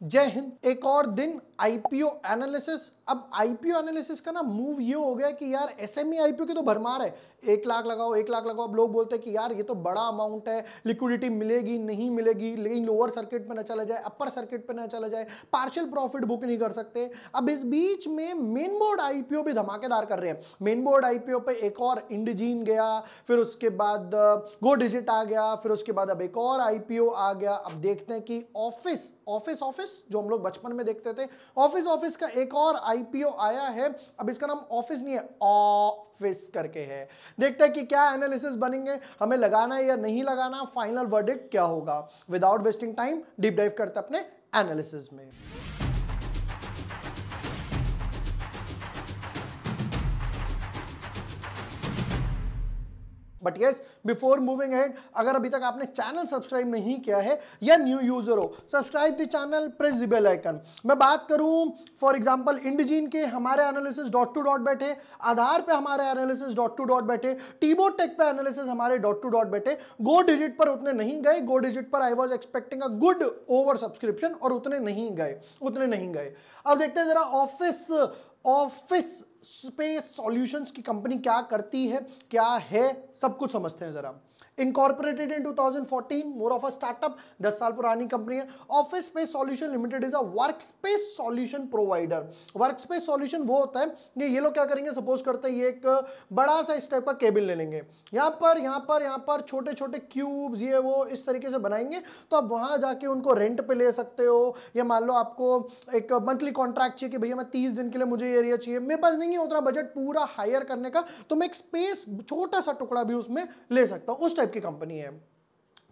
जय हिंद। एक और दिन आईपीओ एनालिसिस। अब आईपीओ एनालिसिस का ना मूव ये हो गया कि यार एसएमई आईपीओ की तो भरमार है, 1 लाख लगाओ 1 लाख लगाओ। अब लोग बोलते हैं कि यार ये तो बड़ा अमाउंट है, लिक्विडिटी मिलेगी नहीं मिलेगी, लेकिन लोअर सर्किट पे ना चला जाए, अपर सर्किट पे ना चला जाए, पार्शियल प्रॉफिट बुक नहीं कर सकते। अब इस बीच में मेन बोर्ड आईपीओ भी धमाकेदार कर रहे हैं। मेन बोर्ड आईपीओ पे एक और इंडजीन गया, फिर उसके बाद गो डिजिट आ गया, फिर उसके बाद अब एक और आईपीओ आ गया। अब देखते हैं कि ऑफिस ऑफिस ऑफिस जो हम लोग बचपन में देखते थे, ऑफिस का एक और आईपीओ आया है। अब इसका नाम ऑफिस नहीं है, ऑफिस करके है। देखते हैं कि क्या एनालिसिस बनेंगे, हमें लगाना है या नहीं लगाना, फाइनल वर्डिक्ट क्या होगा। Without wasting time deep dive करते अपने एनालिसिस में। But yes, before moving ahead, अगर अभी तक आपने चैनल सब्सक्राइब नहीं किया है या न्यू यूजर हो, subscribe the channel, press the bell icon. मैं बात करूं फॉर एग्जांपल इंडजीन के, हमारे एनालिसिस डॉट टू डॉट बैठे, आधार पे हमारे एनालिसिस डॉट टू डॉट बैठे, टीबोट टेक पे एनालिसिस हमारे डॉट टू डॉट बैठे। गो डिजिट पर उतने नहीं गए, गो डिजिट पर I was expecting a good over subscription और उतने नहीं गए। अब देखते हैं जरा ऑफिस स्पेस सॉल्यूशंस की कंपनी क्या करती है, क्या है, सब कुछ समझते हैं जरा। Incorporated in 2014, more of a startup, 10 साल पुरानी कंपनी है। Office space solution limited is a work space solution provider. Work space solution वो होता है कि ये लोग क्या करेंगे, सपोज करते हैं ये एक बड़ा सा इस टाइप का केबिन ले लेंगे, यहाँ पर छोटे छोटे क्यूब्स ये वो इस तरीके से बनाएंगे, तो आप वहां जाके उनको रेंट पे ले सकते हो। या मान लो आपको एक मंथली कॉन्ट्रैक्ट चाहिए कि भैया मैं 30 दिन के लिए मुझे एरिया चाहिए, मेरे पास नहीं है उतना बजट पूरा हायर करने का, तो मैं एक स्पेस छोटा सा टुकड़ा भी उसमें ले सकता हूं। उस टाइप की कंपनी है।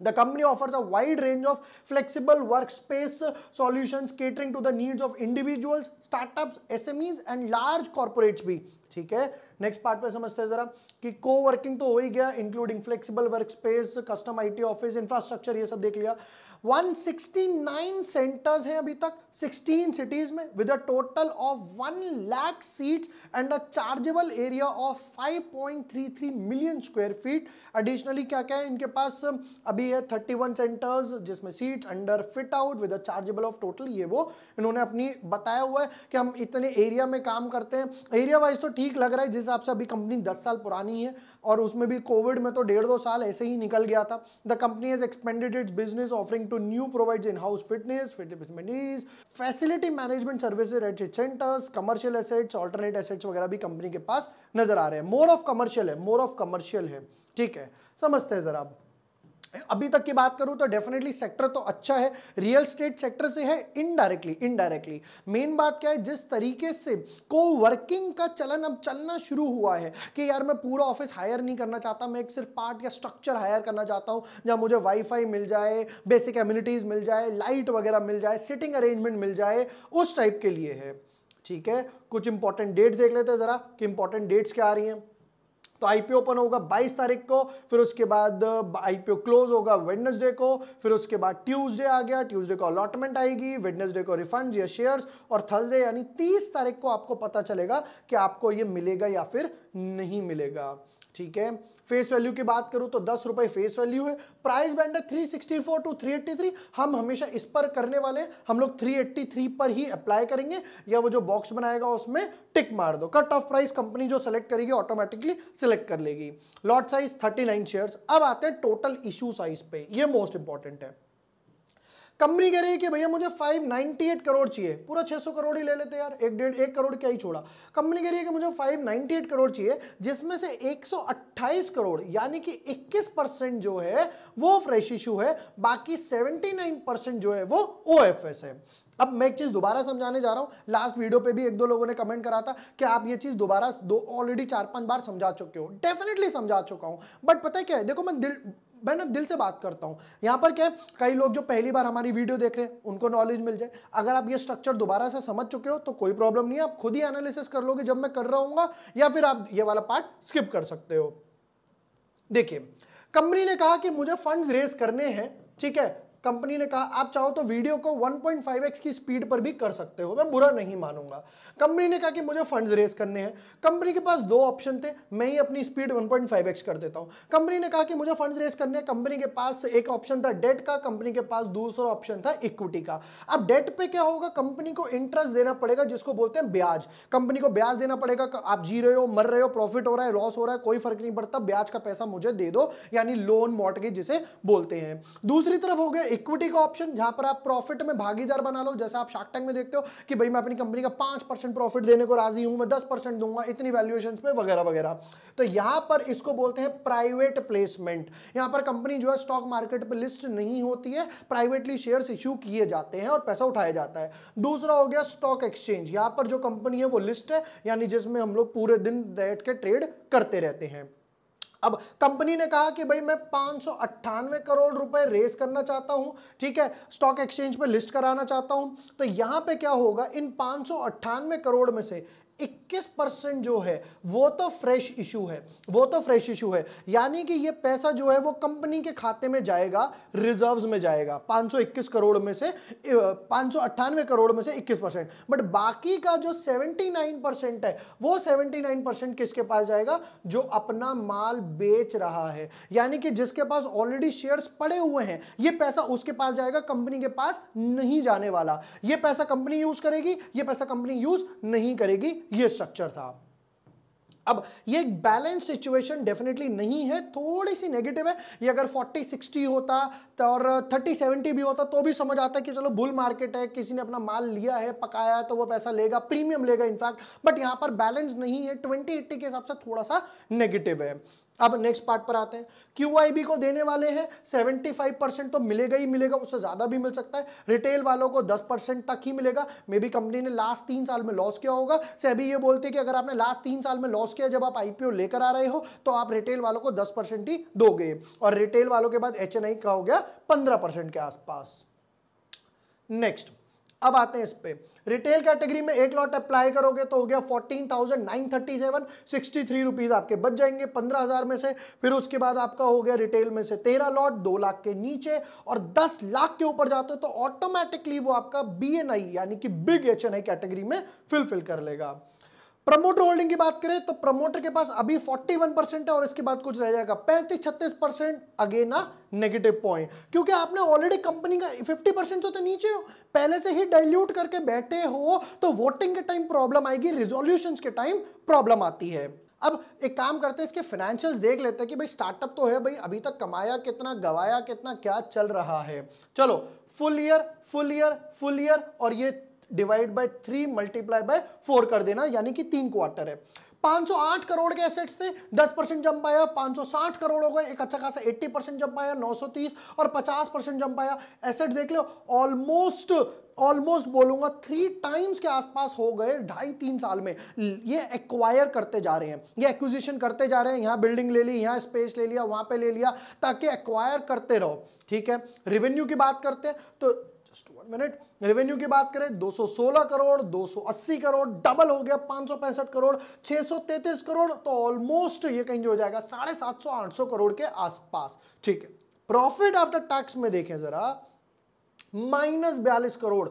The company offers a wide range of flexible workspace solutions catering to the needs of individuals, startups, SMEs and large corporates भी। ठीक है, नेक्स्ट पार्ट पे समझते हैं जरा कि कोवर्किंग तो हो ही गया, including flexible workspace, custom IT office, infrastructure, ये सब देख लिया। 169 सेंटर्स हैं अभी तक 16 सिटीज में, with a total of 1 lakh seats and a chargeable area of 5.33 million square feet. Additionally क्या क्या है इनके पास, अभी है 31 सेंटर्स जिसमें seats under fit out with a chargeable of total, ये वो इन्होंने अपनी बताया हुआ है कि हम इतने एरिया में काम करते हैं। एरिया वाइज तो ठीक लग रहा है, जिस हिसाब से अभी कंपनी 10 साल पुरानी है और उसमें भी कोविड में तो 1.5-2 साल ऐसे ही निकल गया था। The company has expanded its business offering to new provides in house fitness facility management services at its centres, commercial assets, alternate assets वगैरह भी कंपनी के पास नजर आ रहे हैं। मोर ऑफ कमर्शियल है। ठीक है, समझते हैं जरा। अभी तक की बात करूं तो डेफिनेटली सेक्टर तो अच्छा है, रियल स्टेट सेक्टर से है इनडायरेक्टली। मेन बात क्या है, जिस तरीके से कोवर्किंग का चलन अब चलना शुरू हुआ है कि यार मैं पूरा ऑफिस हायर नहीं करना चाहता, मैं एक सिर्फ पार्ट या स्ट्रक्चर हायर करना चाहता हूं जहां मुझे वाईफाई मिल जाए, बेसिक एम्यूनिटीज मिल जाए, लाइट वगैरह मिल जाए, सिटिंग अरेंजमेंट मिल जाए, उस टाइप के लिए है। ठीक है, कुछ इंपॉर्टेंट डेट्स देख लेते हैं जरा कि इंपॉर्टेंट डेट्स क्या आ रही हैं। तो आईपीओ ओपन होगा 22 तारीख को, फिर उसके बाद आईपीओ क्लोज होगा वेडनेसडे को, फिर उसके बाद ट्यूसडे आ गया, ट्यूसडे को अलॉटमेंट आएगी, वेडनेसडे को रिफंड्स या शेयर्स, और थर्सडे यानी 30 तारीख को आपको पता चलेगा कि आपको ये मिलेगा या फिर नहीं मिलेगा। ठीक है, फेस वैल्यू की बात करूं तो 10 रुपए फेस वैल्यू है। प्राइस बैंड है 364 टू 383। हम हमेशा इस पर करने वाले हैं, हम लोग 383 पर ही अप्लाई करेंगे, या वो जो बॉक्स बनाएगा उसमें टिक मार दो। कट ऑफ प्राइस कंपनी जो सेलेक्ट करेगी ऑटोमेटिकली सिलेक्ट कर लेगी। Lot size 39 shares. अब आते हैं टोटल इशू साइज पे, ये मोस्ट इंपॉर्टेंट है। कंपनी कह रही है कि भैया मुझे 598 करोड़ चाहिए, पूरा 600 करोड़ ही ले लेते यार, 1 करोड़ क्या ही छोड़ा। कंपनी कह रही है कि मुझे 598 करोड़ चाहिए, जिसमें से 128 करोड़ यानी कि 21% जो है वो फ्रेश इशू है, बाकी 79% जो है वो ओएफएस है। अब मैं एक चीज दोबारा समझाने जा रहा हूं, लास्ट वीडियो पे भी 1-2 लोगों ने कमेंट करा था कि आप ये चीज दोबारा ऑलरेडी 4-5 बार समझा चुके हो। डेफिनेटली समझा चुका हूं, बट पता है क्या है, देखो मैं ना दिल से बात करता हूं। यहां पर क्या है, कई लोग जो पहली बार हमारी वीडियो देख रहे हैं उनको नॉलेज मिल जाए। अगर आप ये स्ट्रक्चर दोबारा से समझ चुके हो तो कोई प्रॉब्लम नहीं है, आप खुद ही एनालिसिस कर लोगे जब मैं कर रहा हूं, या फिर आप ये वाला पार्ट स्किप कर सकते हो। देखिए, कंपनी ने कहा कि मुझे फंड्स रेज करने हैं, ठीक है, कंपनी ने कहा आप चाहो तो वीडियो को 1.5x की स्पीड पर भी कर सकते हो, मैं बुरा नहीं मानूंगा। कंपनी ने कहा कि मुझे फंड्स रेज करने हैं, कंपनी के पास दो ऑप्शन थे, मैं ही अपनी स्पीड 1.5x कर देता हूं। कंपनी ने कहा कि मुझे फंड्स रेज करने हैं, कंपनी के पास एक ऑप्शन था डेट का, कंपनी के पास दूसरा ऑप्शन था इक्विटी का। अब डेट पे क्या होगा, कंपनी को इंटरेस्ट देना पड़ेगा जिसको बोलते हैं ब्याज, कंपनी को ब्याज देना पड़ेगा। आप जी रहे हो, मर रहे हो, प्रॉफिट हो रहा है, लॉस हो रहा है, कोई फर्क नहीं पड़ता, ब्याज का पैसा मुझे दे दो, यानी लोन मॉर्टगेज जिसे बोलते हैं। दूसरी तरफ हो गया इक्विटी का ऑप्शन, जहां पर आप प्रॉफिट में भागीदार बना लो, जैसे आप शार्क टैंक में देखते हो कि भाई मैं अपनी कंपनी का 5% प्रॉफिट देने को राजी हूं, मैं 10% दूंगा इतनी वैल्यूएशंस पे वगैरह वगैरह। तो यहां पर इसको बोलते हैं प्राइवेट प्लेसमेंट। यहां पर कंपनी जो है स्टॉक मार्केट पे लिस्ट नहीं होती है, प्राइवेटली शेयर्स इश्यू किए जाते हैं और पैसा उठाया जाता है। दूसरा हो गया स्टॉक एक्सचेंज, यहां पर जो कंपनी है वो लिस्ट है, यानी जिसमें हम लोग पूरे दिन बैठ के ट्रेड करते रहते हैं। अब कंपनी ने कहा कि भाई मैं 598 करोड़ रुपए रेस करना चाहता हूं, ठीक है, स्टॉक एक्सचेंज पे लिस्ट कराना चाहता हूं। तो यहां पे क्या होगा, इन 598 करोड़ में से 21% जो है वो तो फ्रेश इशू है, वो तो फ्रेश इशू है, यानी कि ये पैसा जो है वो कंपनी के खाते में जाएगा, रिजर्व्स में जाएगा। 521 करोड़ में से 598 करोड़ में से 21%, बट बाकी का जो 79% है वो 79% किसके पास जाएगा, जो अपना माल बेच रहा है, यानी कि जिसके पास ऑलरेडी शेयर्स पड़े हुए हैं, ये पैसा उसके पास जाएगा, कंपनी के पास नहीं जाने वाला। ये पैसा कंपनी यूज करेगी, ये पैसा कंपनी यूज नहीं करेगी, ये स्ट्रक्चर था। अब ये एक बैलेंस सिचुएशन डेफिनेटली नहीं है, थोड़ी सी नेगेटिव है। ये अगर 40-60 होता तो और 30-70 भी होता तो भी समझ आता है कि चलो बुल मार्केट है, किसी ने अपना माल लिया है, पकाया है, तो वो पैसा लेगा, प्रीमियम लेगा इनफैक्ट, बट यहां पर बैलेंस नहीं है, 20-80 के हिसाब से थोड़ा सा नेगेटिव है। अब नेक्स्ट पार्ट पर आते हैं, QIB को देने वाले हैं 75% तो मिलेगा ही मिलेगा, उससे ज्यादा भी मिल सकता है। रिटेल वालों को 10% तक ही मिलेगा। मे बी कंपनी ने लास्ट 3 साल में लॉस किया होगा, सेबी ये बोलते हैं कि अगर आपने लास्ट 3 साल में लॉस किया, जब आप IPO लेकर आ रहे हो तो आप रिटेल वालों को 10% ही दोगे, और रिटेल वालों के बाद HNI का हो गया 15% के आसपास। नेक्स्ट अब आते हैं इस पे, रिटेल कैटेगरी में एक लॉट अप्लाई करोगे तो हो गया 14,937, 63 रुपीज आपके बच जाएंगे 15,000 में से। फिर उसके बाद आपका हो गया रिटेल में से 13 लॉट 2 लाख के नीचे, और 10 लाख के ऊपर जाते हो तो ऑटोमेटिकली वो आपका BNI यानी कि बिग HNI कैटेगरी में फिल कर लेगा। प्रमोटर होल्डिंग की बात करें तो प्रमोटर के पास अभी 41% है, और इसके बाद कुछ रह जाएगा 35-36%, अगेन नेगेटिव पॉइंट, क्योंकि आपने ऑलरेडी कंपनी का 50% तो नीचे हो, पहले से ही डाइल्यूट करके बैठे हो, तो वोटिंग के टाइम प्रॉब्लम आएगी, रिजोल्यूशंस के टाइम प्रॉब्लम आती है। अब एक काम करते हैं, इसके फाइनेंशियल्स देख लेते हैं कि भाई स्टार्टअप तो है, भाई अभी तक कमाया कितना, गवाया कितना, क्या चल रहा है। चलो फुल ईयर और ये डिवाइड बाय 3 मल्टीप्लाई बाय 4 कर देना, यानी कि 3 क्वार्टर है। 508 करोड़ के एसेट्स थे, 10% जंप आया, 560 करोड़ हो गए, एक अच्छा खासा 80% जंप आया, 930 और 50% जंप आया। एसेट्स देख लो, ऑलमोस्ट बोलूंगा 3 टाइम्स के आसपास हो गए 2.5-3 साल में। ये एक्वायर करते जा रहे हैं, ये एक्विजिशन करते जा रहे हैं, यहां बिल्डिंग ले ली, यहां स्पेस ले लिया, वहां पे ले लिया, ताकि एक्वायर करते रहो, ठीक है। रेवेन्यू की बात करते हैं तो जस्ट 1 मिनट, रेवेन्यू की बात करें 216 करोड़, 280 करोड़, डबल हो गया 565 करोड़, 633 करोड़, तो ऑलमोस्ट ये कहीं हो जाएगा 750-800 करोड़ के आसपास, ठीक है। प्रॉफिट आफ्टर टैक्स में देखें जरा, -42 करोड़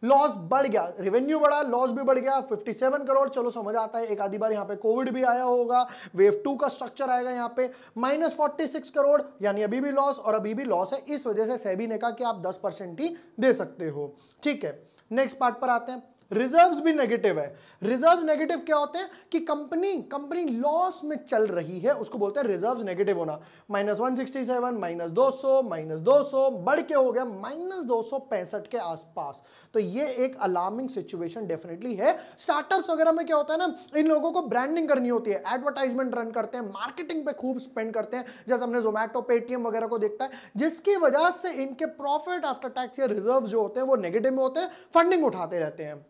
लॉस बढ़ गया, रेवेन्यू बढ़ा, लॉस भी बढ़ गया 57 करोड़। चलो समझ आता है, एक आधी बार यहां पे कोविड भी आया होगा, वेव 2 का स्ट्रक्चर आएगा यहां पे। -46 करोड़, यानी अभी भी लॉस और अभी भी लॉस है, इस वजह से सेबी ने कहा कि आप 10% ही दे सकते हो, ठीक है। नेक्स्ट पार्ट पर आते हैं, रिजर्व्स भी नेगेटिव है। रिजर्व्स नेगेटिव क्या होते हैं कि कंपनी लॉस में चल रही है, उसको बोलते हैं रिजर्व्स नेगेटिव होना। -167, -200 बढ़ के हो गया -265 के आसपास। तो ये एक अलार्मिंग सिचुएशन डेफिनेटली है। स्टार्टअप्स वगैरह में क्या होता है ना, इन लोगों को ब्रांडिंग करनी होती है, एडवर्टाइजमेंट रन करते हैं, मार्केटिंग पे खूब स्पेंड करते हैं, जैसे हमने जोमैटो, पेटीएम वगैरह को देखता है, जिसकी वजह से इनके प्रॉफिट आफ्टर टैक्स या रिजर्व जो होते हैं वो नेगेटिव में होते हैं, फंडिंग उठाते रहते हैं।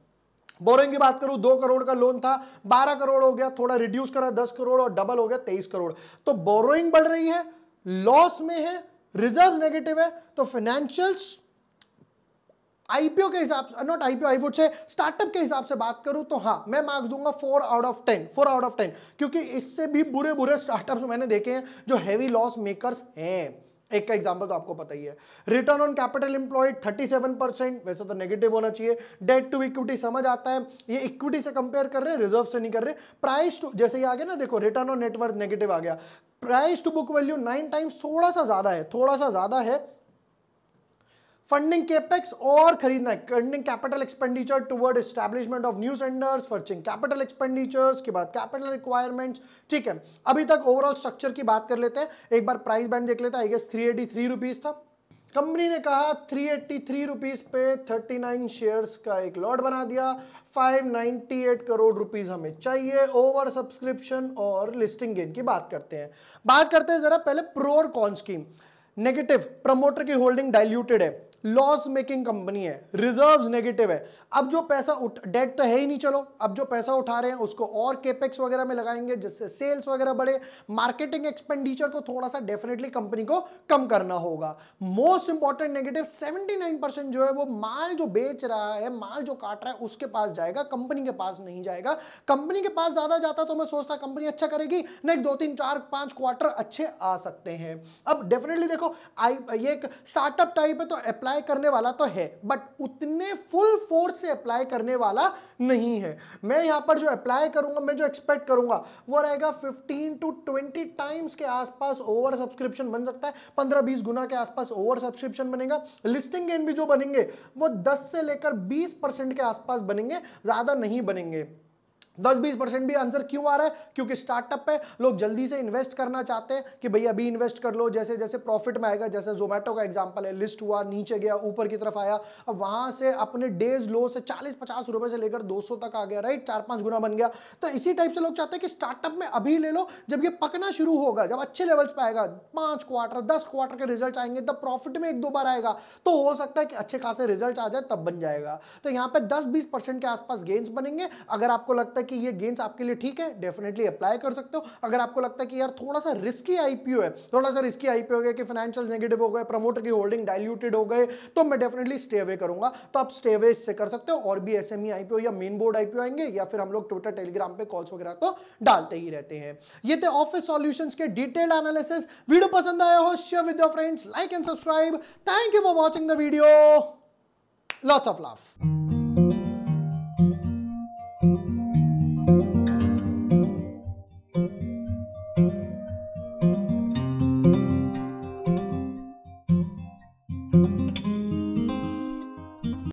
बोरिंग की बात करूं, 2 करोड़ का लोन था, 12 करोड़ हो गया, थोड़ा रिड्यूस करा 10 करोड़ और डबल हो गया 23 करोड़। तो बोरोइंग बढ़ रही है, लॉस में है, रिजर्व नेगेटिव है, तो फाइनेंशियल्स IPO के हिसाब से, not IPO, I would say startup के हिसाब से बात करूं तो हाँ, मैं मार्क्स दूंगा 4 आउट ऑफ 10, क्योंकि इससे भी बुरे स्टार्टअप्स मैंने देखे हैं जो हैवी लॉस मेकर्स हैं। एक का एग्जांपल तो आपको पता ही है। रिटर्न ऑन कैपिटल एम्प्लॉयड 37%, वैसे तो नेगेटिव होना चाहिए। डेट टू इक्विटी समझ आता है, ये इक्विटी से कंपेयर कर रहे हैं, रिजर्व से नहीं कर रहे। प्राइस टू, जैसे ये आ गया ना, देखो रिटर्न ऑन नेटवर्थ नेगेटिव आ गया। Price to book value 9 times, थोड़ा सा ज्यादा है। फंडिंग केपेक्स और खरीदना है, funding capital expenditure toward establishment of new centres, फर्चिंग कैपिटल एक्सपेंडिचर्स के बाद कैपिटल रिक्वायरमेंट्स। ठीक है, अभी तक ओवरऑल स्ट्रक्चर की बात कर लेते हैं। एक बार प्राइस बैंड देख लेते हैं। आई गेस 383 रुपीज था। कंपनी ने कहा 383 रुपीज पे 39 शेयर्स का एक लॉट बना दिया। 598 करोड़ रुपीस हमें चाहिए। ओवर सब्सक्रिप्शन और लिस्टिंग गेन की बात करते हैं जरा पहले प्रो और कॉन्स की। नेगेटिव, प्रमोटर की होल्डिंग डाइल्यूटेड है, लॉस मेकिंग कंपनी है, रिजर्व्स नेगेटिव है। अब जो पैसा डेट तो है ही नहीं, चलो अब जो पैसा उठा रहे हैं उसको और केपेक्स वगैरह में लगाएंगे जिससे सेल्स वगैरह बढ़े। मार्केटिंग एक्सपेंडिचर को थोड़ा सा डेफिनेटली कंपनी को कम करना होगा। मोस्ट इंपॉर्टेंट नेगेटिव, 79% जो है वो माल जो बेच रहा है, माल जो काट रहा है उसके पास जाएगा, कंपनी के पास नहीं जाएगा। कंपनी के पास ज्यादा जाता तो मैं सोचता कंपनी अच्छा करेगी, नेक्स्ट 2 3 4 5 क्वार्टर अच्छे आ सकते हैं। अब डेफिनेटली देखो ये एक स्टार्टअप टाइप है तो अप्लाई करने वाला तो है, बट उतने फुल फोर्स से अप्लाई करने वाला नहीं है। मैं यहां पर जो अप्लाई करूंगा, मैं जो एक्सपेक्ट करूंगा वो रहेगा 15 to 20 टाइम्स के आसपास ओवर सब्सक्रिप्शन बन सकता है। 15-20 गुना के आसपास ओवर सब्सक्रिप्शन बनेगा। लिस्टिंग गेन भी जो बनेंगे वो 10 से लेकर 20% के आसपास बनेंगे, ज्यादा नहीं बनेंगे। 10-20% भी आंसर क्यों आ रहा है? क्योंकि स्टार्टअप है, लोग जल्दी से इन्वेस्ट करना चाहते हैं कि भैया अभी इन्वेस्ट कर लो, जैसे जैसे प्रॉफिट में आएगा। जैसे जोमेटो का एग्जांपल है, लिस्ट हुआ, नीचे गया, ऊपर की तरफ आया, अब वहां से अपने डेज लो से 40-50 रुपए से लेकर 200 तक आ गया, राइट, 4-5 गुना बन गया। तो इसी टाइप से लोग चाहते हैं कि स्टार्टअप में अभी ले लो, जब ये पकना शुरू होगा, जब अच्छे लेवल्स पे आएगा, 5 क्वार्टर 10 क्वार्टर के रिजल्ट आएंगे, तब प्रॉफिट में 1-2 बार आएगा, तो हो सकता है कि अच्छे खासे रिजल्ट आ जाए, तब बन जाएगा। तो यहाँ पे 10-20% के आसपास गेन्स बनेंगे। अगर आपको लगता है कि ये गेन्स आपके लिए ठीक है, डेफिनेटली अप्लाई कर सकते हो। अगर आपको लगता है कि यार थोड़ा सा रिस्की आईपीओ है, थोड़ा सा रिस्की आईपीओ हो गया कि फाइनेंशियल नेगेटिव हो गए, प्रमोटर की होल्डिंग डाइल्यूटेड हो गए, तो मैं डेफिनेटली स्टे अवे करूंगा। तो आप स्टे अवे इससे कर सकते हो। और भी एसएमई आईपीओ या मेन बोर्ड आईपीओ आएंगे, या फिर हम लोग ट्विटर टेलीग्राम पे कॉल्स वगैरह तो डालते ही रहते हैं। ये थे ऑफिस सॉल्यूशंस के डिटेल्ड एनालिसिस। वीडियो पसंद आया हो, share with your friends, like and subscribe. Thank you for watching the video. Lots of love.